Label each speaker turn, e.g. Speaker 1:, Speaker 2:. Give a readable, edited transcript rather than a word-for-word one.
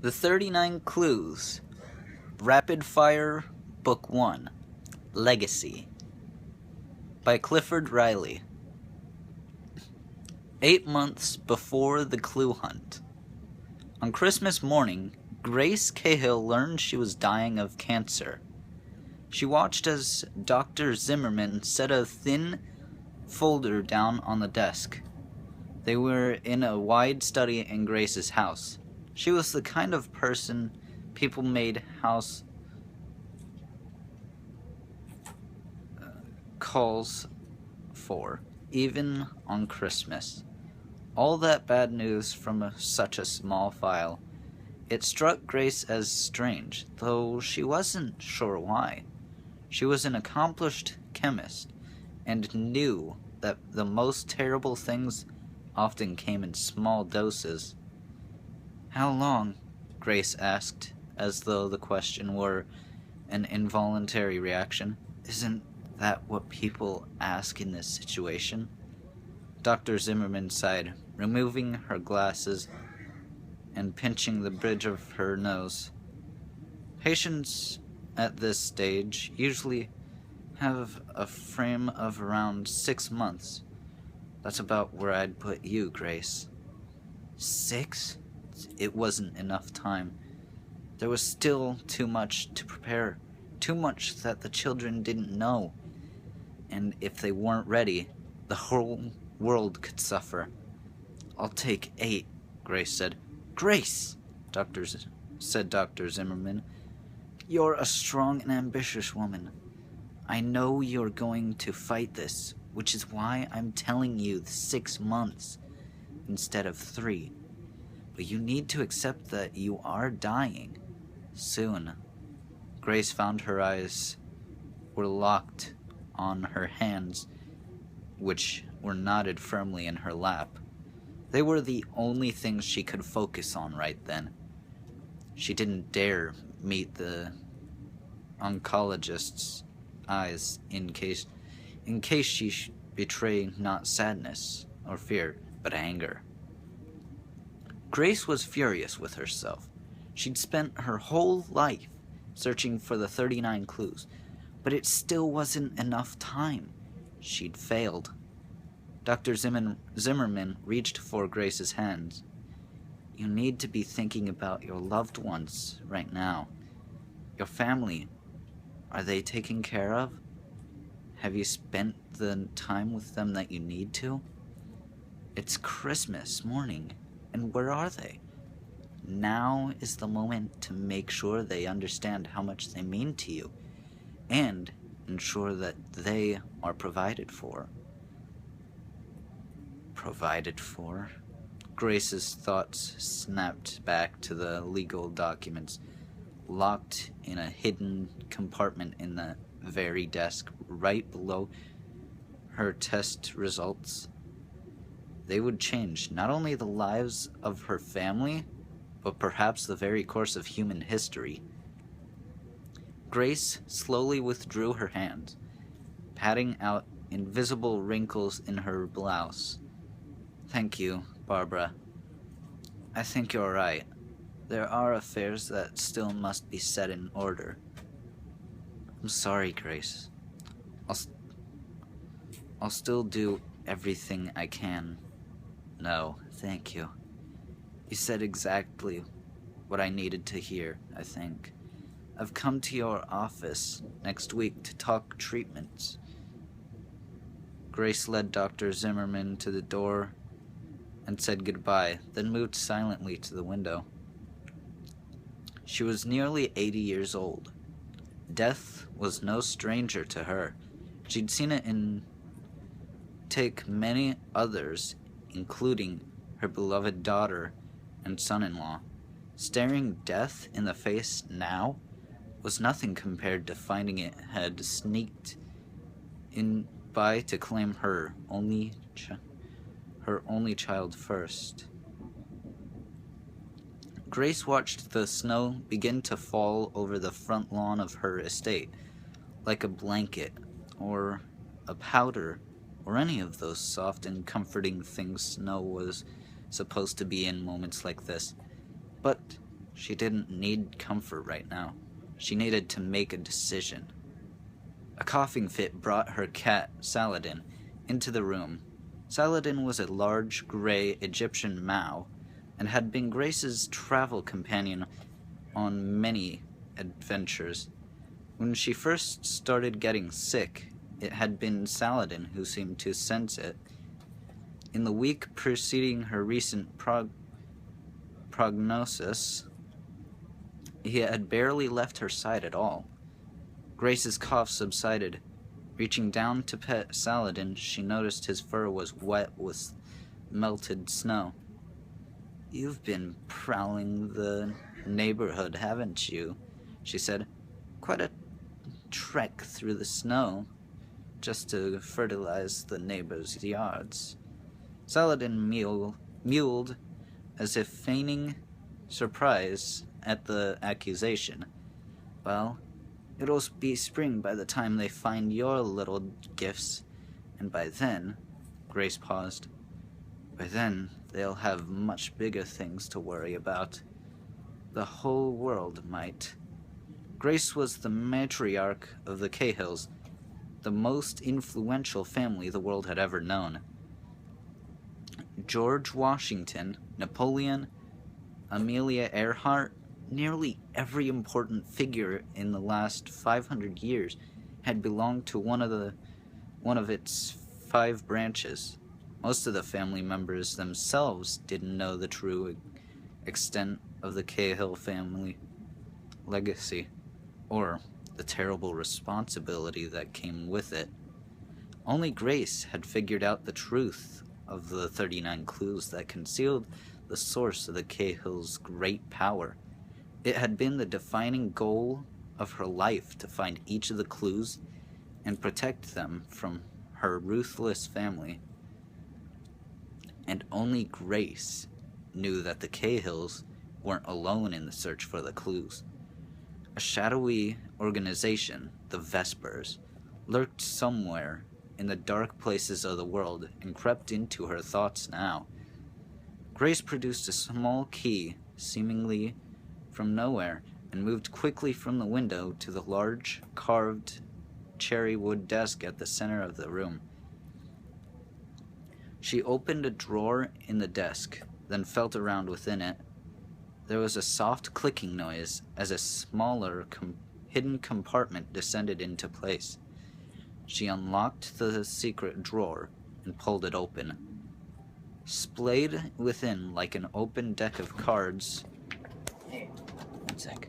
Speaker 1: The 39 Clues, Rapid Fire, Book 1, Legacy, by Clifford Riley. 8 months before the clue hunt. On Christmas morning, Grace Cahill learned she was dying of cancer. She watched as Dr. Zimmerman set a thin folder down on the desk. They were in a wide study in Grace's house. She was the kind of person people made house calls for, even on Christmas. All that bad news from such a small file. It struck Grace as strange, though she wasn't sure why. She was an accomplished chemist, and knew that the most terrible things often came in small doses. "How long?" Grace asked, as though the question were an involuntary reaction. "Isn't that what people ask in this situation?" Dr. Zimmerman sighed, removing her glasses and pinching the bridge of her nose. "Patients at this stage usually have a frame of around 6 months. That's about where I'd put you, Grace." 6? It wasn't enough time. There was still too much to prepare, too much that the children didn't know. And if they weren't ready, the whole world could suffer. "I'll take 8, Grace said. "Grace!" said Dr. Zimmerman. "You're a strong and ambitious woman. I know you're going to fight this, which is why I'm telling you 6 months instead of 3. But you need to accept that you are dying. Soon." Grace found her eyes were locked on her hands, which were knotted firmly in her lap. They were the only things she could focus on right then. She didn't dare meet the oncologist's eyes in case she betrayed not sadness or fear, but anger. Grace was furious with herself. She'd spent her whole life searching for the 39 clues, but it still wasn't enough time. She'd failed. Dr. Zimmerman reached for Grace's hands. "You need to be thinking about your loved ones right now. Your family. Are they taken care of? Have you spent the time with them that you need to? It's Christmas morning, and where are they? Now is the moment to make sure they understand how much they mean to you, and ensure that they are provided for." Provided for? Grace's thoughts snapped back to the legal documents, locked in a hidden compartment in the very desk right below her test results. They would change not only the lives of her family, but perhaps the very course of human history. Grace slowly withdrew her hands, patting out invisible wrinkles in her blouse. "Thank you, Barbara. I think you're right. There are affairs that still must be set in order." "I'm sorry, Grace. I'll still do everything I can." "No, thank you. You said exactly what I needed to hear, I think. I've come to your office next week to talk treatments." Grace led Dr. Zimmerman to the door and said goodbye, then moved silently to the window. She was nearly 80 years old. Death was no stranger to her. She'd seen it take many others, including her beloved daughter and son-in-law. Staring death in the face now was nothing compared to finding it had sneaked in by to claim her only child first. Grace watched the snow begin to fall over the front lawn of her estate, like a blanket, or a powder, or any of those soft and comforting things snow was supposed to be in moments like this. But She didn't need comfort right now. She needed to make a decision. A coughing fit brought her cat, Saladin, into the room. Saladin was a large, gray Egyptian Mao, and had been Grace's travel companion on many adventures. When she first started getting sick, it had been Saladin who seemed to sense it. In the week preceding her recent prognosis, he had barely left her side at all. Grace's cough subsided. Reaching down to pet Saladin, she noticed his fur was wet with melted snow. "You've been prowling the neighborhood, haven't you?" she said. "Quite a trek through the snow, just to fertilize the neighbors' yards." Saladin mewed, as if feigning surprise at the accusation. "Well, it'll be spring by the time they find your little gifts, and by then," Grace paused, "by then they'll have much bigger things to worry about. The whole world might." Grace was the matriarch of the Cahills, the most influential family the world had ever known. George Washington, Napoleon, Amelia Earhart, nearly every important figure in the last 500 years had belonged to one of its 5 branches. Most of the family members themselves didn't know the true extent of the Cahill family legacy, or the terrible responsibility that came with it. Only Grace had figured out the truth of the 39 clues that concealed the source of the Cahill's great power. It had been the defining goal of her life to find each of the clues and protect them from her ruthless family. And only Grace knew that the Cahills weren't alone in the search for the clues. A shadowy organization, the Vespers, lurked somewhere in the dark places of the world and crept into her thoughts now. Grace produced a small key, seemingly from nowhere, and moved quickly from the window to the large, carved cherry wood desk at the center of the room. She opened a drawer in the desk, then felt around within it. There was a soft clicking noise as a smaller, hidden compartment descended into place. She unlocked the secret drawer and pulled it open. Splayed within like an open deck of cards. Hey, one sec.